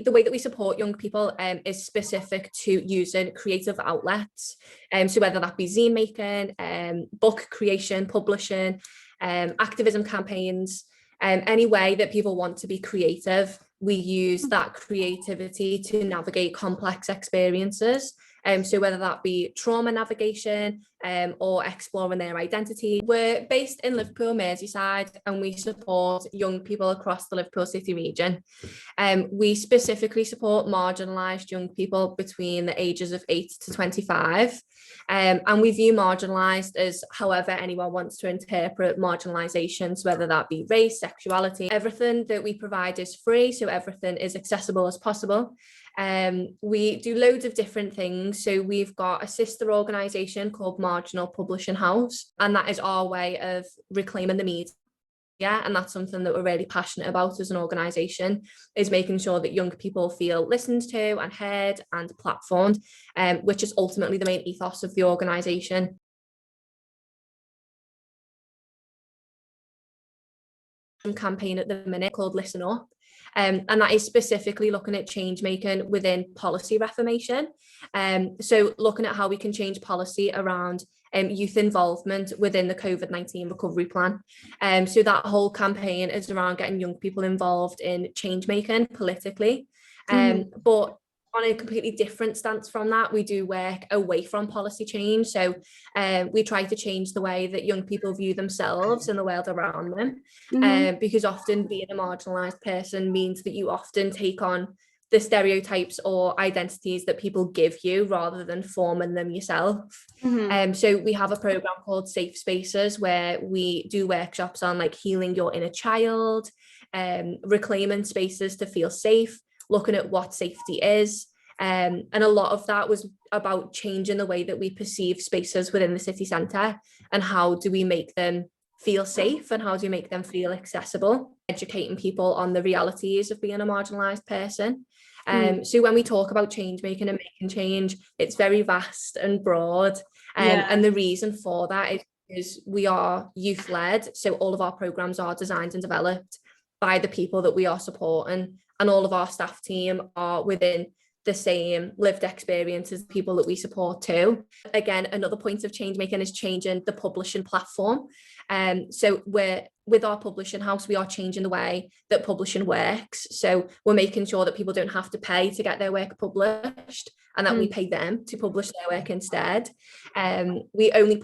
the way that we support young people is specific to using creative outlets. So whether that be zine making, book creation, publishing, activism campaigns, any way that people want to be creative, we use that creativity to navigate complex experiences. So whether that be trauma navigation or exploring their identity. We're based in Liverpool, Merseyside, and we support young people across the Liverpool City region. We specifically support marginalised young people between the ages of 8 to 25. And we view marginalised as however anyone wants to interpret marginalisations, whether that be race, sexuality. Everything that we provide is free, so everything is accessible as possible. We do loads of different things. So we've got a sister organisation called Marginal Publishing House, and that is our way of reclaiming the media. And that's something that we're really passionate about as an organisation, is making sure that young people feel listened to and heard and platformed, which is ultimately the main ethos of the organisation. Campaign at the minute called Listen Up. And that is specifically looking at change making within policy reformation. So looking at how we can change policy around youth involvement within the COVID-19 recovery plan. So that whole campaign is around getting young people involved in change making politically. But on a completely different stance from that, we do work away from policy change. So we try to change the way that young people view themselves and the world around them. Because often being a marginalised person means that you often take on the stereotypes or identities that people give you rather than forming them yourself. So we have a programme called Safe Spaces, where we do workshops on like healing your inner child, reclaiming spaces to feel safe, looking at what safety is. And a lot of that was about changing the way that we perceive spaces within the city centre, and how do we make them feel safe and how do we make them feel accessible, educating people on the realities of being a marginalised person. So when we talk about change making and making change, it's very vast and broad. And the reason for that is we are youth led. So all of our programmes are designed and developed by the people that we are supporting, and all of our staff team are within the same lived experience as the people that we support too. Again, another point of change making is changing the publishing platform. So with our publishing house, we are changing the way that publishing works. So we're making sure that people don't have to pay to get their work published, and that we pay them to publish their work instead. We only